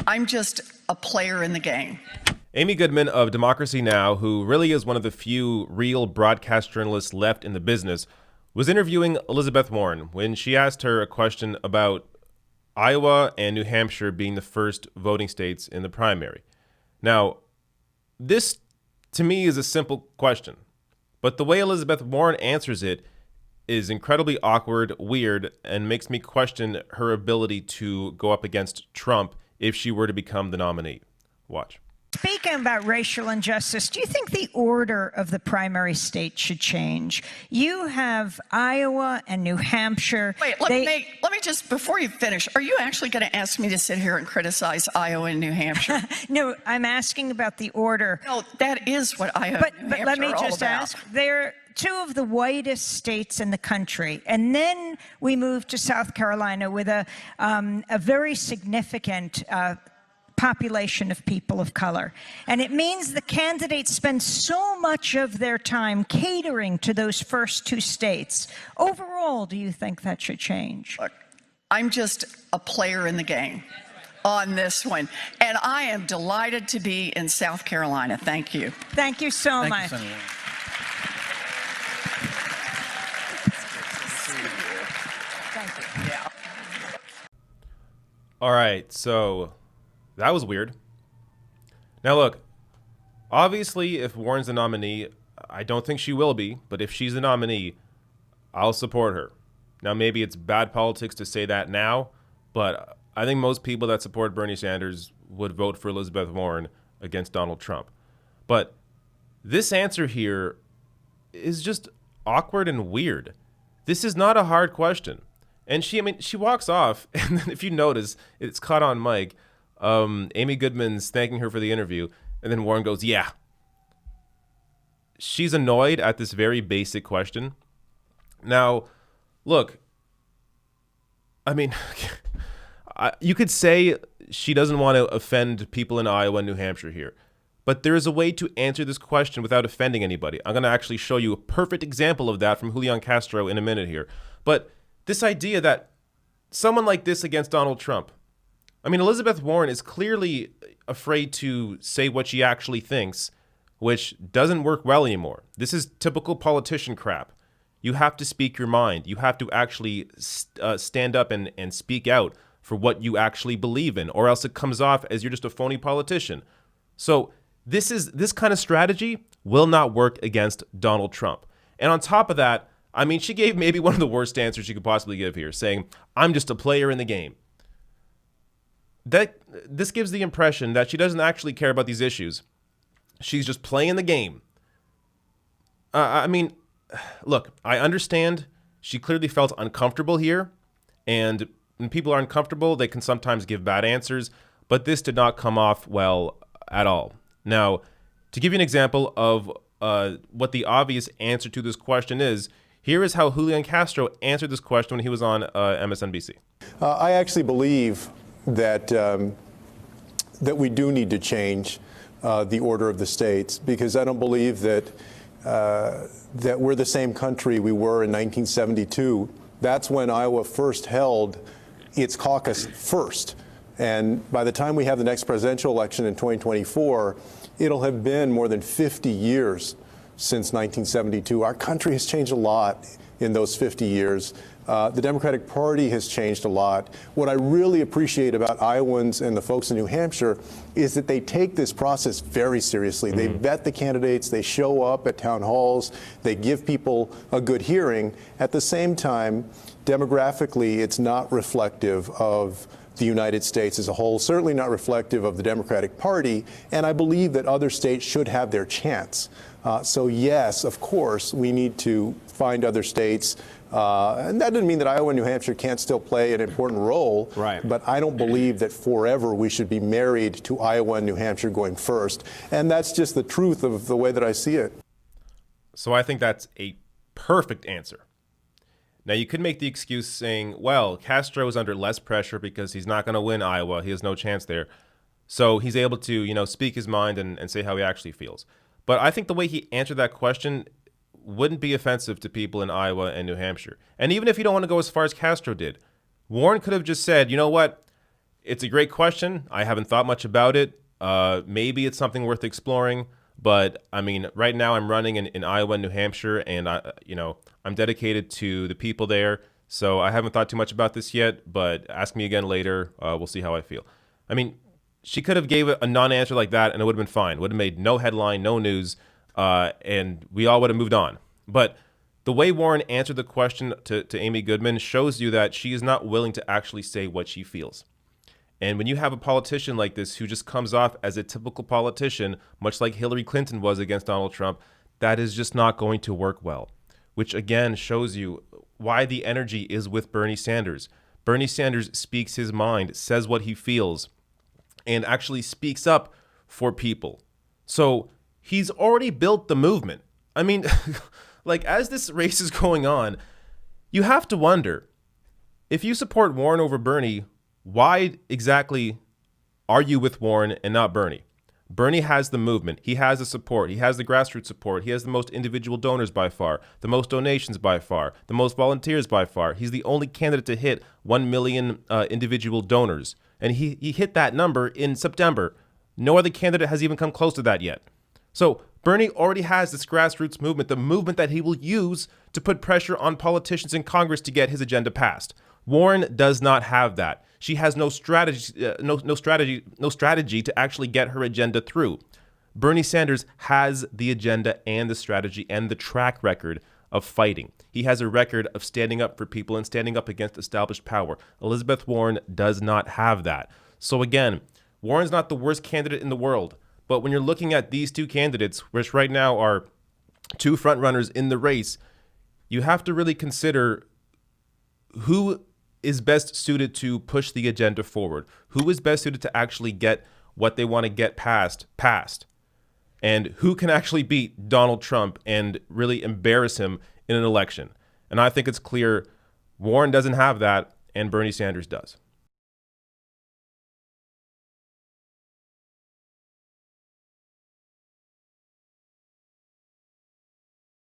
I'm just a player in the game. Amy Goodman of Democracy Now!, who really is one of the few real broadcast journalists left in the business, was interviewing Elizabeth Warren when she asked her a question about Iowa and New Hampshire being the first voting states in the primary. Now, this, to me, is a simple question, but the way Elizabeth Warren answers it is incredibly awkward, weird, and makes me question her ability to go up against Trump if she were to become the nominee. Watch. Speaking about racial injustice, do you think the order of the primary states should change? You have Iowa and New Hampshire. Wait, let me just, before you finish, are you actually going to ask me to sit here and criticize Iowa and New Hampshire? No, I'm asking about the order. No, that is what Iowa and New Hampshire let me are all just about. ask, they're two of the whitest states in the country. And then we move to South Carolina with a very significant population of people of color. And it means the candidates spend so much of their time catering to those first two states. Overall, do you think that should change? Look, I'm just a player in the game on this one. And I am delighted to be in South Carolina. Thank you. Thank you so much. Thank you, Senator. Thank you. Yeah. All right, so that was weird. Now look, obviously if Warren's the nominee, I don't think she will be, but if she's the nominee, I'll support her. Now maybe it's bad politics to say that now, but I think most people that support Bernie Sanders would vote for Elizabeth Warren against Donald Trump. But this answer here is just awkward and weird. This is not a hard question. And she walks off, and then if you notice, it's caught on mic. Amy Goodman's thanking her for the interview, and then Warren goes, yeah. She's annoyed at this very basic question. Now, look, I mean, you could say she doesn't want to offend people in Iowa and New Hampshire here, but there is a way to answer this question without offending anybody. I'm going to actually show you a perfect example of that from Julian Castro in a minute here. But this idea that someone like this against Donald Trump, I mean, Elizabeth Warren is clearly afraid to say what she actually thinks, which doesn't work well anymore. This is typical politician crap. You have to speak your mind. You have to actually stand up and speak out for what you actually believe in, or else it comes off as you're just a phony politician. So this kind of strategy will not work against Donald Trump. And on top of that, I mean, she gave maybe one of the worst answers she could possibly give here, saying, I'm just a player in the game. This gives the impression that she doesn't actually care about these issues. She's just playing the game. I mean, look, I understand she clearly felt uncomfortable here, and when people are uncomfortable, they can sometimes give bad answers, but this did not come off well at all. Now, to give you an example of what the obvious answer to this question is, here is how Julian Castro answered this question when he was on MSNBC. I actually believe that we do need to change the order of the states, because I don't believe that we're the same country we were in 1972. That's when Iowa first held its caucus first. And by the time we have the next presidential election in 2024, it'll have been more than 50 years since 1972. Our country has changed a lot in those 50 years. The Democratic Party has changed a lot. What I really appreciate about Iowans and the folks in New Hampshire is that they take this process very seriously. They vet the candidates, they show up at town halls, they give people a good hearing. At the same time, demographically, it's not reflective of the United States as a whole, certainly not reflective of the Democratic Party, and I believe that other states should have their chance. So yes, of course, we need to find other states. And that doesn't mean that Iowa and New Hampshire can't still play an important role. Right. But I don't believe that forever we should be married to Iowa and New Hampshire going first. And that's just the truth of the way that I see it. So I think that's a perfect answer. Now, you could make the excuse saying, well, Castro is under less pressure because he's not going to win Iowa. He has no chance there. So he's able to, speak his mind and say how he actually feels. But I think the way he answered that question wouldn't be offensive to people in Iowa and New Hampshire. And even if you don't want to go as far as Castro did, Warren could have just said, you know what? It's a great question. I haven't thought much about it. Maybe it's something worth exploring. But I mean, right now I'm running in Iowa and New Hampshire, and I'm dedicated to the people there. So I haven't thought too much about this yet. But ask me again later. We'll see how I feel. I mean, she could have gave a non-answer like that, and it would have been fine. Would have made no headline, no news, and we all would have moved on. But the way Warren answered the question to Amy Goodman shows you that she is not willing to actually say what she feels. And when you have a politician like this who just comes off as a typical politician, much like Hillary Clinton was against Donald Trump, that is just not going to work well, which again shows you why the energy is with Bernie Sanders. Bernie Sanders speaks his mind, says what he feels, and actually speaks up for people. So he's already built the movement. I mean, like, as this race is going on, you have to wonder, if you support Warren over Bernie, why exactly are you with Warren and not Bernie? Bernie has the movement. He has the support. He has the grassroots support. He has the most individual donors by far, the most donations by far, the most volunteers by far. He's the only candidate to hit 1 million individual donors. And he hit that number in September. No other candidate has even come close to that yet. So Bernie already has this grassroots movement, the movement that he will use to put pressure on politicians in Congress to get his agenda passed. Warren does not have that. She has no strategy to actually get her agenda through. Bernie Sanders has the agenda and the strategy and the track record of fighting. He has a record of standing up for people and standing up against established power. Elizabeth Warren does not have that. So again, Warren's not the worst candidate in the world. But when you're looking at these two candidates, which right now are two frontrunners in the race, you have to really consider who is best suited to push the agenda forward, who is best suited to actually get what they want to get passed, and who can actually beat Donald Trump and really embarrass him in an election. And I think it's clear Warren doesn't have that, and Bernie Sanders does.